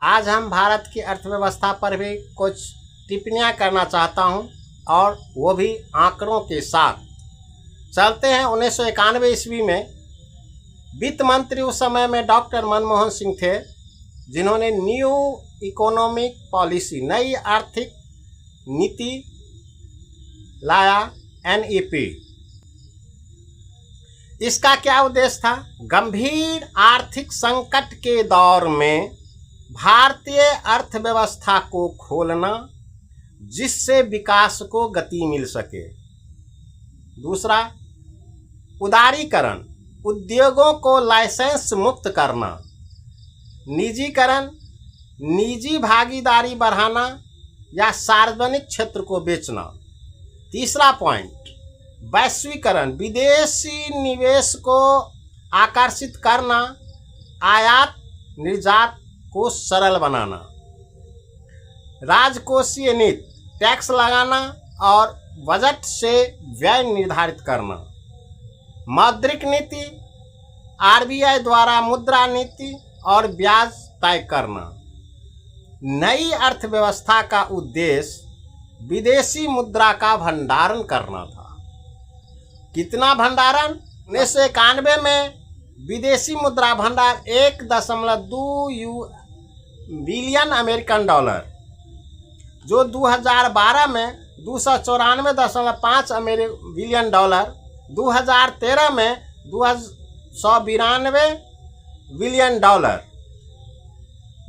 आज हम भारत की अर्थव्यवस्था पर भी कुछ टिप्पणियां करना चाहता हूं, और वो भी आंकड़ों के साथ। चलते हैं 1991 ईस्वी में। वित्त मंत्री उस समय में डॉक्टर मनमोहन सिंह थे, जिन्होंने न्यू इकोनॉमिक पॉलिसी, नई आर्थिक नीति लाया, NEP। इसका क्या उद्देश्य था? गंभीर आर्थिक संकट के दौर में भारतीय अर्थव्यवस्था को खोलना, जिससे विकास को गति मिल सके। दूसरा, उदारीकरण, उद्योगों को लाइसेंस मुक्त करना। निजीकरण, निजी भागीदारी बढ़ाना या सार्वजनिक क्षेत्र को बेचना। तीसरा पॉइंट, वैश्वीकरण, विदेशी निवेश को आकर्षित करना, आयात निर्यात को सरल बनाना। राजकोषीय नीति, टैक्स लगाना और बजट से व्यय निर्धारित करना। मौद्रिक नीति, RBI द्वारा मुद्रा नीति और ब्याज तय करना। नई अर्थव्यवस्था का उद्देश्य विदेशी मुद्रा का भंडारण करना था। कितना भंडारण? 1991 में विदेशी मुद्रा भंडार 1.2 बिलियन अमेरिकन डॉलर, जो 2012 में 294.5 बिलियन डॉलर, 2013 में 292 बिलियन डॉलर,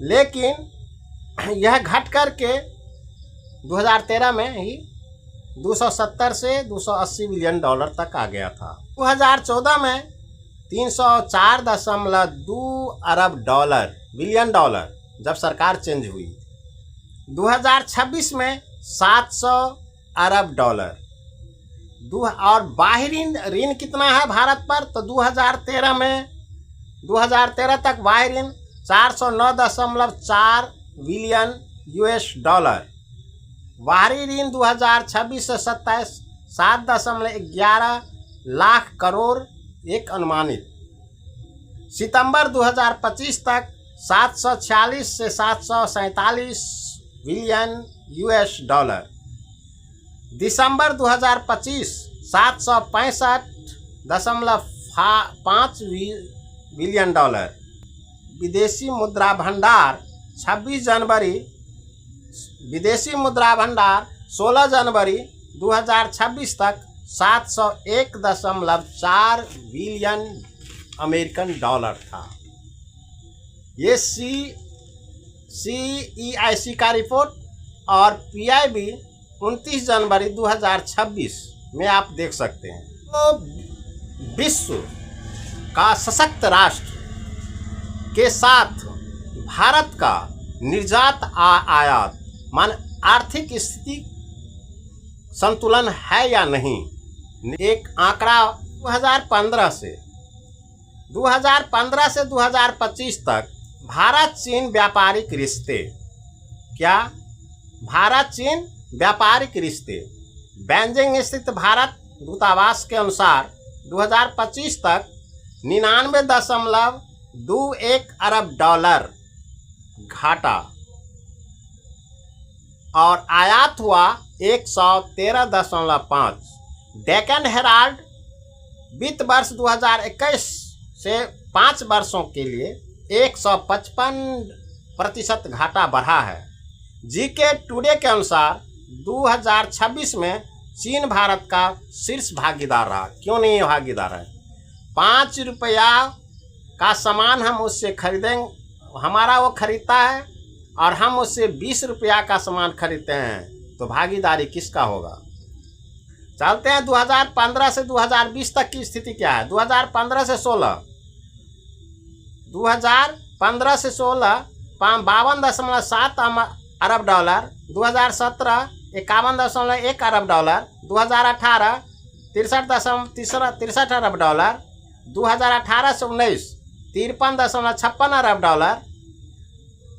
लेकिन यह घट करके 2013 में ही 270 से 280 बिलियन डॉलर तक आ गया था। 2014 में 304.2 अरब डॉलर, बिलियन डॉलर, जब सरकार चेंज हुई। 2026 में 700 अरब डॉलर। और बाहरी ऋण कितना है भारत पर? तो 2013 तक बाहरी ऋण 409.4 बिलियन US डॉलर। बाहरी ऋण 2026 से 27 7.11 लाख करोड़ एक अनुमानित। सितंबर 2025 तक 746 से 747 बिलियन US डॉलर। दिसंबर 2025 765.5 बिलियन डॉलर। विदेशी मुद्रा भंडार 26 जनवरी, विदेशी मुद्रा भंडार 16 जनवरी 2026 तक 701.4 बिलियन अमेरिकन डॉलर था। ये CEIC का रिपोर्ट और PIB 29 जनवरी 2026 में आप देख सकते हैं। तो विश्व का सशक्त राष्ट्र के साथ भारत का निर्यात आयात मान आर्थिक स्थिति संतुलन है या नहीं? एक आंकड़ा 2015 से 2025 तक भारत चीन व्यापारिक रिश्ते। क्या? भारत चीन व्यापारिक रिश्ते। बीजिंग स्थित भारत दूतावास के अनुसार 2025 तक 99.21 अरब डॉलर घाटा और आयात हुआ 113.5। डेक्कन हेराल्ड वित्त वर्ष 2021 से 5 वर्षों के लिए 155% घाटा बढ़ा है। GK टुडे के अनुसार 2026 में चीन भारत का शीर्ष भागीदार रहा। क्यों नहीं भागीदार है? 5 रुपया का सामान हम उससे खरीदेंगे, हमारा वो खरीदता है, और हम उससे 20 रुपया का सामान खरीदते हैं, तो भागीदारी किसका होगा? चलते हैं 2015 से 2020 तक की स्थिति क्या है। 2015 से 16 52.7 अरब डॉलर। 2017 51.1 अरब डॉलर। 2018 63 अरब डॉलर। 2018 से 19 53.56 अरब डॉलर,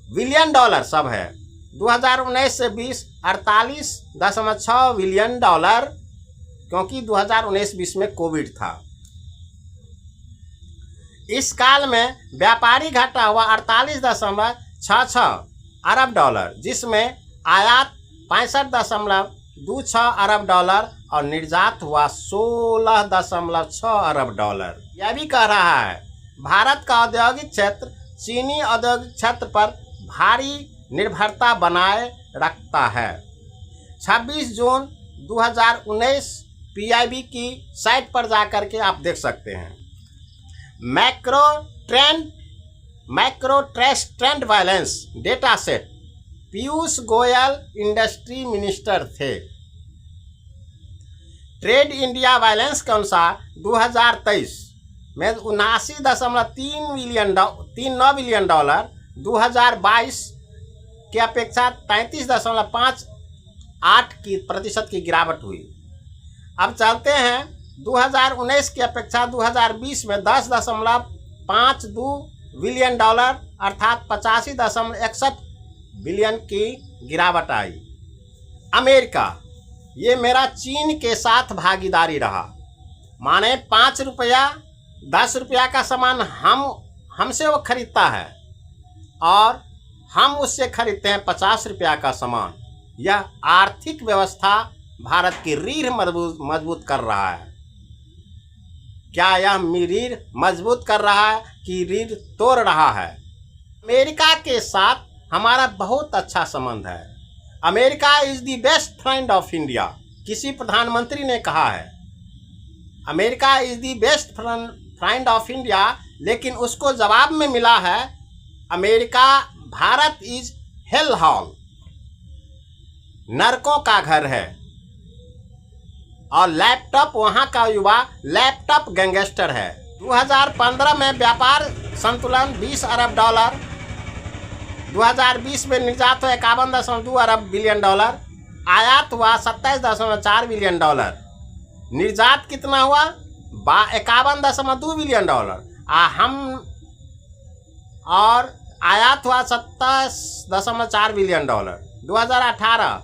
बिलियन डॉलर सब है। 2019 से 20 48.6 बिलियन डॉलर, क्योंकि 2019-20 में कोविड था। इस काल में व्यापारी घाटा हुआ 66 अरब डॉलर, जिसमें आयात 65.26 अरब डॉलर और निर्यात हुआ 16.6 अरब डॉलर। यह भी कह रहा है भारत का औद्योगिक क्षेत्र चीनी औद्योगिक क्षेत्र पर भारी निर्भरता बनाए रखता है। 26 जून 2019 पीआईबी की साइट पर जाकर के आप देख सकते हैं। Macro trend violence data set Piyush Goyal industry minister थे। ट्रेड इंडिया वायलेंस के अनुसार 2023 में 79.39 बिलियन डॉलर 2022 की अपेक्षा 33.58% की गिरावट हुई। अब चलते हैं 2019 की अपेक्षा 2020 में 10.52 बिलियन डॉलर अर्थात 85.61 बिलियन की गिरावट आई। अमेरिका, ये मेरा चीन के साथ भागीदारी रहा, माने 5 रुपया 10 रुपया का सामान हमसे वो खरीदता है और हम उससे खरीदते हैं 50 रुपया का सामान। यह आर्थिक व्यवस्था भारत की रीढ़ मजबूत कर रहा है। क्या यह रीढ़ मजबूत कर रहा है कि रीढ़ तोड़ रहा है? अमेरिका के साथ हमारा बहुत अच्छा संबंध है। America is the best friend of India, किसी प्रधानमंत्री ने कहा है। America is the best friend of India, लेकिन उसको जवाब में मिला है America Bharat is hell hole, नरकों का घर है। और लैपटॉप, वहां का युवा लैपटॉप गैंगस्टर है। 2015 में व्यापार संतुलन 20 अरब डॉलर, 2020 में निर्यात हुआ 51.2 अरब बिलियन डॉलर, आयात हुआ 27.4 बिलियन डॉलर। निर्यात कितना हुआ? 51.2 बिलियन डॉलर। और आयात हुआ 27.4 बिलियन डॉलर। 2018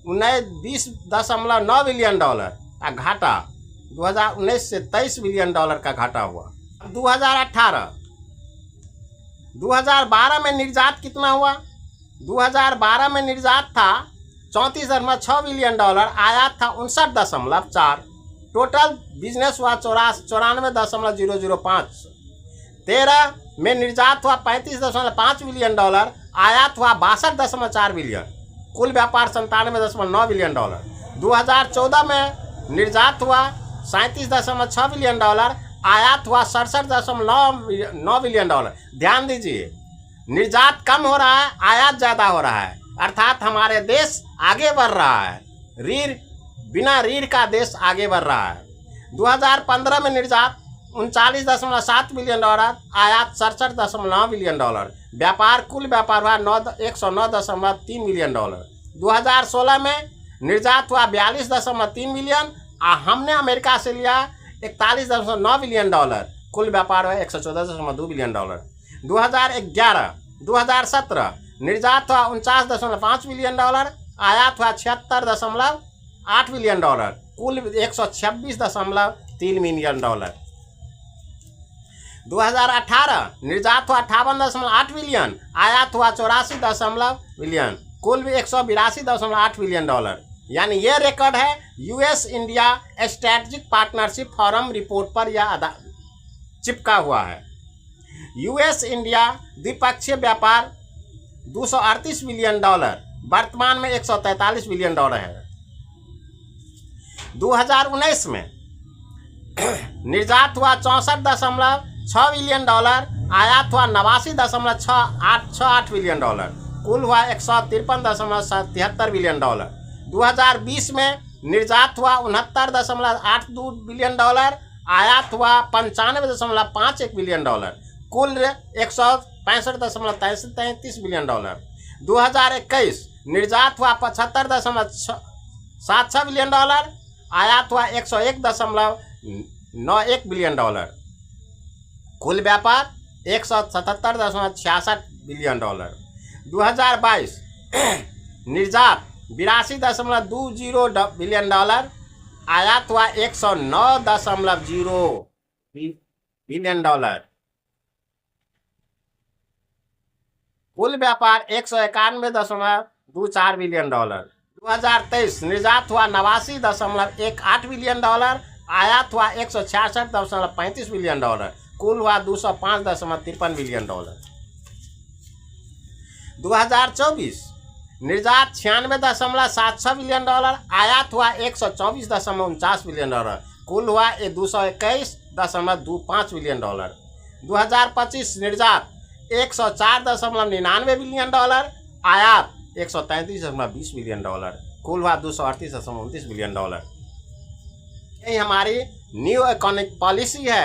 20.9 बिलियन डॉलर का घाटा, 2019 से 23 बिलियन डॉलर का घाटा हुआ। 2012 में निर्यात कितना हुआ? 2012 में निर्यात था 34.6 बिलियन डॉलर, आयात था 59.4, टोटल बिजनेस हुआ 94.005। 13 में निर्यात हुआ 35.5 बिलियन डॉलर, आयात हुआ 62.4 बिलियन, कुल व्यापार 97.9 बिलियन डॉलर। 2014 में निर्यात हुआ 37.6 बिलियन डॉलर, आयात हुआ 67.9 बिलियन डॉलर। ध्यान दीजिए, निर्यात कम हो रहा है, आयात ज़्यादा हो रहा है, अर्थात हमारे देश आगे बढ़ रहा है। बिना रीढ़ का देश आगे बढ़ रहा है। 2015 में निर्यात 39.7 बिलियन डॉलर, आयात 67.9 बिलियन डॉलर, कुल व्यापार हुआ 109.3 बिलियन डॉलर। 2016 में निर्यात हुआ 42.3 बिलियन, हमने अमेरिका से लिया 41.9 बिलियन डॉलर, कुल व्यापार हुआ 114.2 बिलियन डॉलर। 2017 निर्यात हुआ 49.5 बिलियन डॉलर, आयात हुआ 76.8 बिलियन डॉलर, कुल 126.3 बिलियन डॉलर। 2018 निर्यात हुआ 58.8 बिलियन, आयात हुआ 84 बिलियन, कुल 182.8 बिलियन डॉलर। यानी ये रिकॉर्ड है US India strategic partnership forum report पर यह चिपका हुआ है। यूएस इंडिया द्विपक्षीय व्यापार 238 बिलियन डॉलर, वर्तमान में 143 बिलियन डॉलर है। 2019 में निर्यात हुआ 64.6 बिलियन डॉलर, आयात हुआ 89.68 बिलियन डॉलर, कुल हुआ 153.73 बिलियन डॉलर। 2020 में निर्यात हुआ 69.82 बिलियन डॉलर, आयात हुआ 95.51 बिलियन डॉलर, कुल 165.33 बिलियन डॉलर। 2021 निर्यात हुआ 75.76 बिलियन डॉलर, आयात हुआ 101.91 बिलियन डॉलर, कुल व्यापार 177.66 बिलियन डॉलर। 2022 निर्यात 82.20 बिलियन डॉलर, आयात हुआ 109.0 बिलियन डॉलर, कुल व्यापार 191.24 बिलियन डॉलर। 2023 निर्यात हुआ 89.18 बिलियन डॉलर, आयात हुआ 166.35 बिलियन डॉलर, कुल हुआ 205.53 बिलियन डॉलर। 2024 निर्यात 96.76 बिलियन डॉलर, आयात हुआ 124.49 बिलियन डॉलर, कुल हुआ 221.25 बिलियन डॉलर। 2025 निर्यात 104.99 बिलियन डॉलर, आयात 133.20 बिलियन डॉलर, कुल हुआ 238.29 बिलियन डॉलर। यही हमारी न्यू इकोनॉमिक पॉलिसी है।